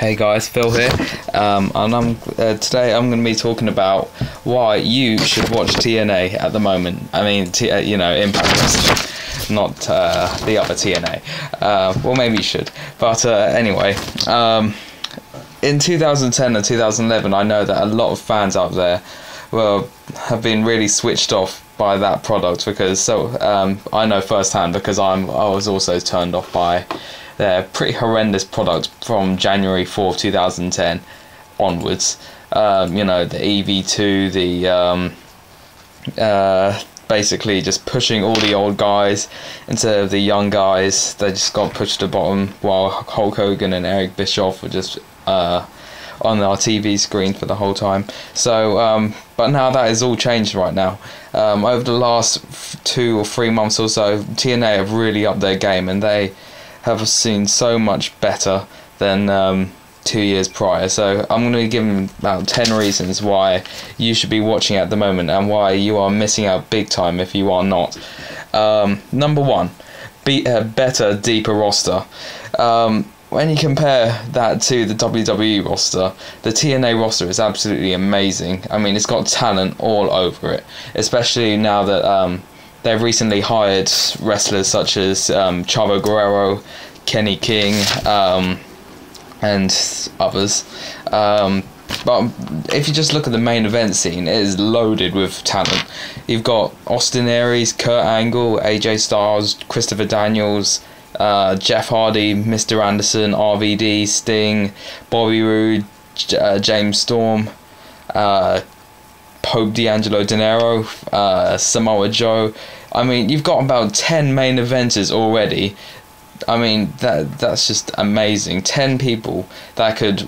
Hey guys, Phil here, and today I'm going to be talking about why you should watch TNA at the moment. I mean, Impact Wrestling, not the other TNA. Well, maybe you should, but anyway, in 2010 and 2011, I know that a lot of fans out there have been really switched off by that product because I know firsthand because I was also turned off by their pretty horrendous product from January 4th, 2010 onwards. The EV2, basically just pushing all the old guys instead of the young guys. They just got pushed to the bottom while Hulk Hogan and Eric Bischoff were just on our TV screen for the whole time. So, but now that is all changed right now. Over the last 2 or 3 months or so, TNA have really upped their game and they have seen so much better than 2 years prior. So I'm going to give them about 10 reasons why you should be watching at the moment and why you are missing out big time if you are not. Number one, a better, deeper roster. When you compare that to the WWE roster, the TNA roster is absolutely amazing. I mean, it's got talent all over it, especially now that they've recently hired wrestlers such as Chavo Guerrero, Kenny King, and others. But if you just look at the main event scene, it is loaded with talent. You've got Austin Aries, Kurt Angle, AJ Styles, Christopher Daniels, Jeff Hardy, Mr. Anderson, RVD, Sting, Bobby Roode, James Storm, Pope D'Angelo Dinero, Samoa Joe. I mean, you've got about 10 main eventers already. I mean, that's just amazing. 10 people that could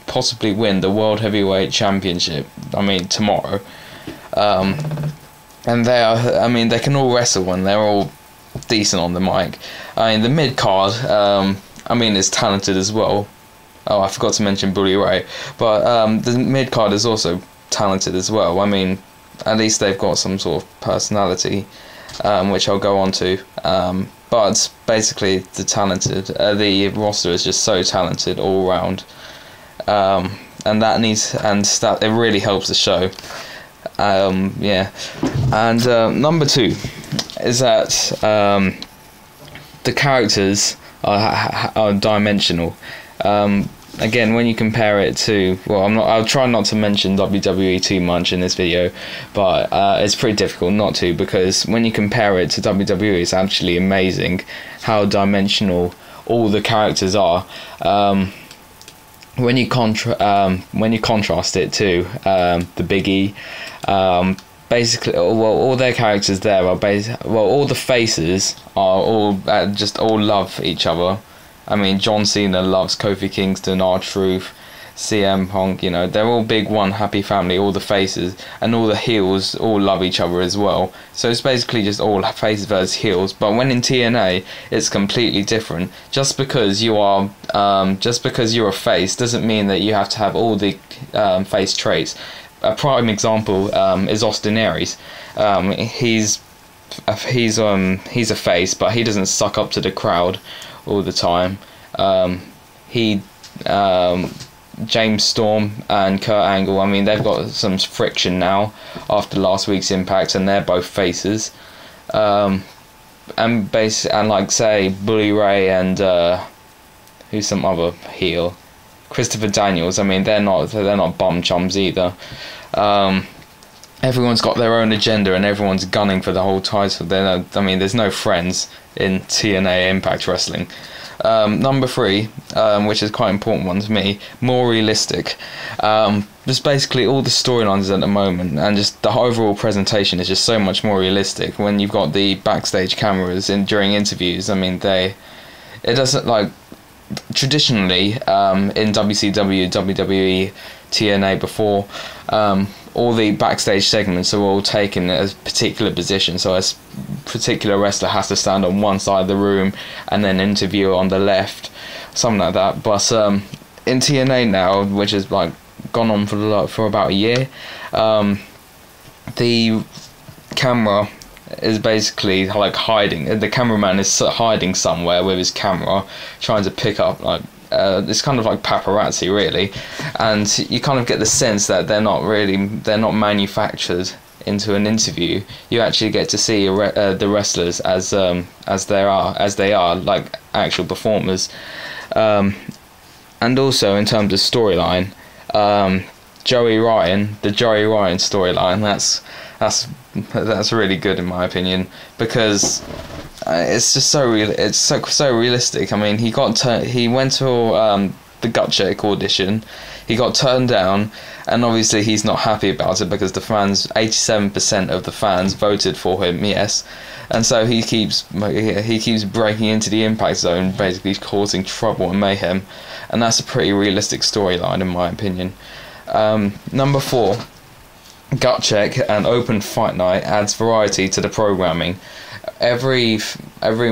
possibly win the World Heavyweight Championship. I mean, tomorrow. And they can all wrestle and they're all decent on the mic. I mean, the mid card, is talented as well. Oh, I forgot to mention Bully Ray, but the mid card is also talented as well. I mean, at least they've got some sort of personality, which I'll go on to. But basically, the roster is just so talented all round, and that it really helps the show. And number two is that the characters are dimensional. Again, when you compare it to, I'll try not to mention WWE too much in this video, but it's pretty difficult not to, because when you compare it to WWE, it's actually amazing how dimensional all the characters are. When you contrast it to the Big E, basically, all their characters there are all the faces are all just all love each other. I mean, John Cena loves Kofi Kingston, R-Truth, CM Punk, they're all big one happy family, all the faces, and all the heels all love each other as well. So it's basically just all faces versus heels. But when in TNA, it's completely different. Just because you're a face doesn't mean that you have to have all the face traits. A prime example is Austin Aries. He's a face, but he doesn't suck up to the crowd all the time. James Storm and Kurt Angle, I mean, they've got some friction now after last week's Impact, and they're both faces. And say Bully Ray and who's some other heel, Christopher Daniels. I mean, they're not bum chums either. Everyone's got their own agenda and everyone's gunning for the whole title. There's no friends in TNA Impact Wrestling. Number three, which is quite an important one to me, more realistic. Just basically all the storylines at the moment and just the overall presentation is just so much more realistic. When you've got the backstage cameras during interviews, I mean, it doesn't like traditionally in WCW, WWE, TNA before. All the backstage segments are all taken at a particular position, so a particular wrestler has to stand on one side of the room and then interview on the left, something like that. But in TNA now, which has like gone on for about a year, the camera is basically like hiding. The cameraman is hiding somewhere with his camera, trying to pick up like it's kind of like paparazzi really, and you kind of get the sense that they're not manufactured into an interview. You actually get to see the wrestlers as they are, like actual performers. And also in terms of storyline, the Joey Ryan storyline, that's really good in my opinion, because it's just so realistic. I mean, he went to the gut check audition, he got turned down, and obviously he's not happy about it because the fans, 87% of the fans voted for him, yes, and so he keeps breaking into the Impact Zone, basically causing trouble and mayhem, and that's a pretty realistic storyline in my opinion. Number 4, gut check and open fight night adds variety to the programming. Every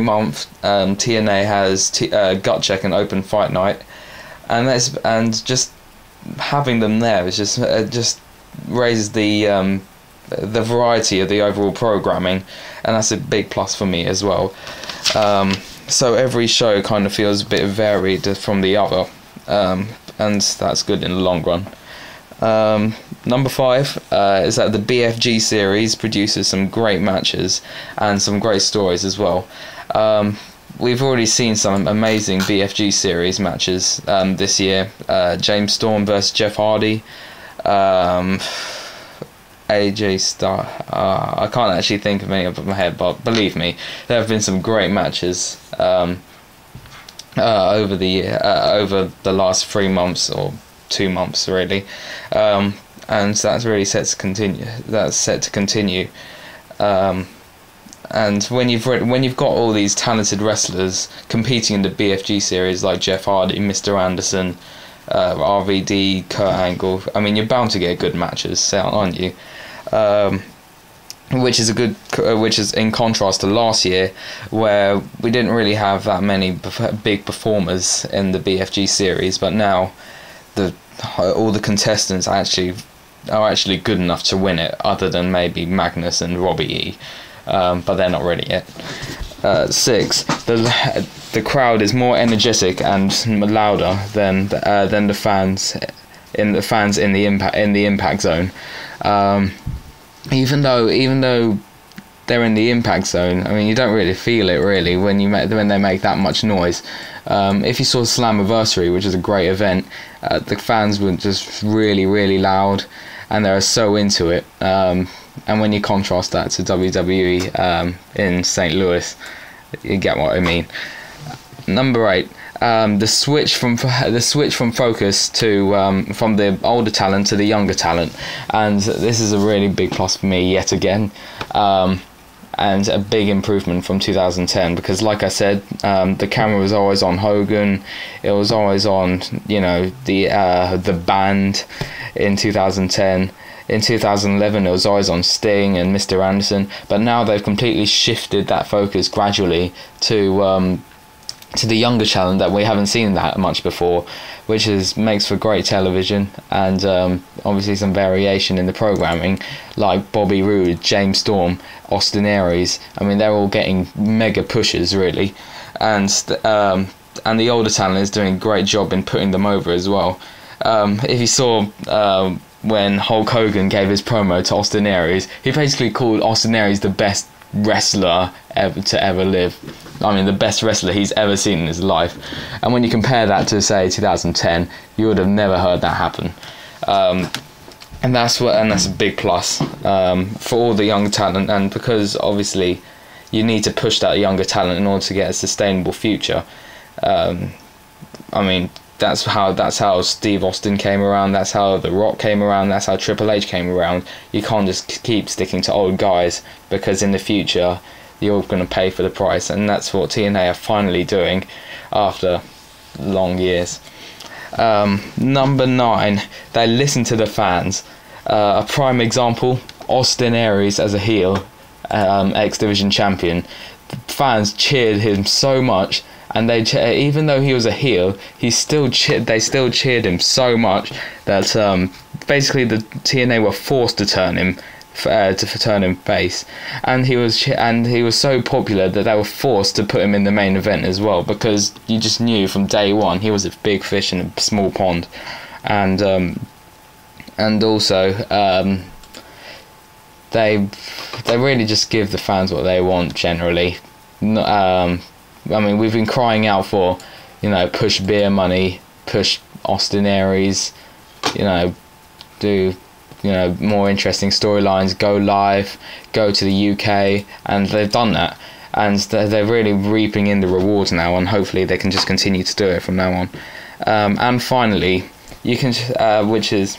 month, TNA has gut check and open fight night, and just having them there is just raises the variety of the overall programming, and that's a big plus for me as well. So every show kind of feels a bit varied from the other, and that's good in the long run. Number 5 is that the BFG series produces some great matches and some great stories as well. We've already seen some amazing BFG series matches this year. James Storm versus Jeff Hardy, AJ Styles. I can't actually think of any off my head, but believe me, there have been some great matches over the last 3 months or 2 months really, and that's really set to continue. And when you've got all these talented wrestlers competing in the BFG series like Jeff Hardy, Mr. Anderson, RVD, Kurt Angle, I mean, you're bound to get good matches, aren't you? Which is in contrast to last year, where we didn't really have that many big performers in the BFG series, but now all the contestants are actually good enough to win it, other than maybe Magnus and Robbie E, but they're not ready yet. 6, the crowd is more energetic and louder than the fans in the Impact Zone. Even though they're in the Impact Zone, I mean, you don't really feel it really when they make that much noise. If you saw Slammiversary, which is a great event, the fans were just really, really loud, and they're so into it. And when you contrast that to WWE in St. Louis, you get what I mean. Number 8, the switch from focus to from the older talent to the younger talent, and this is a really big plus for me yet again. And a big improvement from 2010, because like I said, the camera was always on Hogan, it was always on, the band in 2010. In 2011 it was always on Sting and Mr. Anderson, but now they've completely shifted that focus gradually to the younger talent that we haven't seen that much before, which makes for great television, and obviously some variation in the programming, like Bobby Roode, James Storm, Austin Aries. I mean, they're all getting mega pushes really, and the older talent is doing a great job in putting them over as well. If you saw when Hulk Hogan gave his promo to Austin Aries, he basically called Austin Aries the best wrestler to ever live. I mean, the best wrestler he's ever seen in his life. And when you compare that to, say, 2010, you would have never heard that happen. And that's a big plus for all the young talent, and because obviously you need to push that younger talent in order to get a sustainable future. I mean, that's how Steve Austin came around, that's how The Rock came around, that's how Triple H came around. You can't just keep sticking to old guys, because in the future you're going to pay for the price, and that's what TNA are finally doing after long years. Number 9, they listen to the fans. A prime example, Austin Aries as a heel, X Division champion. The fans cheered him so much, and even though he was a heel, they still cheered him so much that basically the TNA were forced to turn him to turn him face, and he was so popular that they were forced to put him in the main event as well, because you just knew from day one he was a big fish in a small pond. And also they really just give the fans what they want generally. I mean, we've been crying out for, push beer money, push Austin Aries, do more interesting storylines, go live, go to the UK, and they've done that, and they're really reaping in the rewards now, and hopefully they can just continue to do it from now on. And finally, you can, which is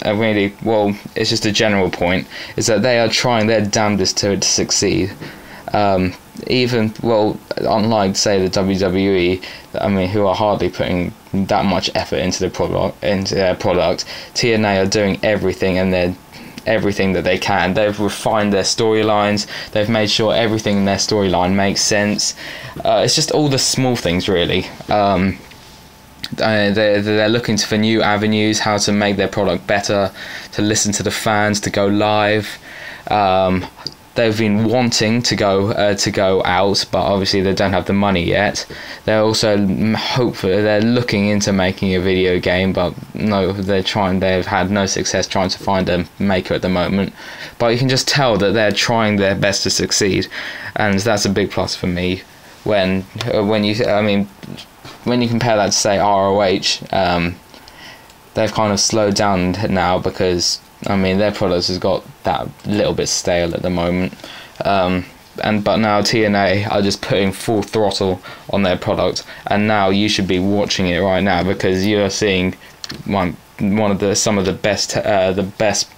really, well, it's just a general point, is that they are trying their damnedest to succeed. Unlike, say, the WWE, I mean, who are hardly putting that much effort into their product, TNA are doing everything, and everything that they can. They've refined their storylines. They've made sure everything in their storyline makes sense. It's just all the small things, really. They're looking for new avenues, how to make their product better, to listen to the fans, to go live. They've been wanting to go out, but obviously they don't have the money yet. They're also they're looking into making a video game, but no, they've had no success trying to find a maker at the moment. But you can just tell that they're trying their best to succeed, and that's a big plus for me. When you compare that to, say, ROH, they've kind of slowed down now, because their products has got that little bit stale at the moment. But now TNA are just putting full throttle on their product, and now you should be watching it right now, because you're seeing some of the best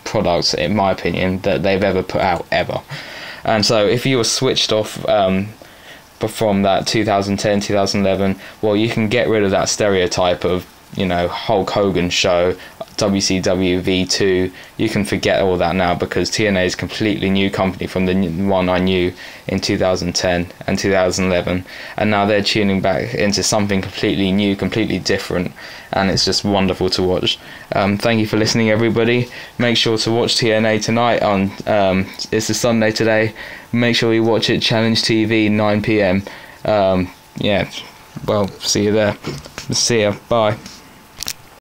products, in my opinion, that they've ever put out ever. And so if you were switched off from that 2010, 2011, well, you can get rid of that stereotype of Hulk Hogan show, WCW V2. You can forget all that now, because TNA is a completely new company from the one I knew in 2010 and 2011, and now they're tuning back into something completely new, completely different, and it's just wonderful to watch. Thank you for listening, everybody. Make sure to watch TNA tonight on it's a Sunday today. Make sure you watch it, Challenge TV, 9 p.m. Well, see you there. See ya. Bye.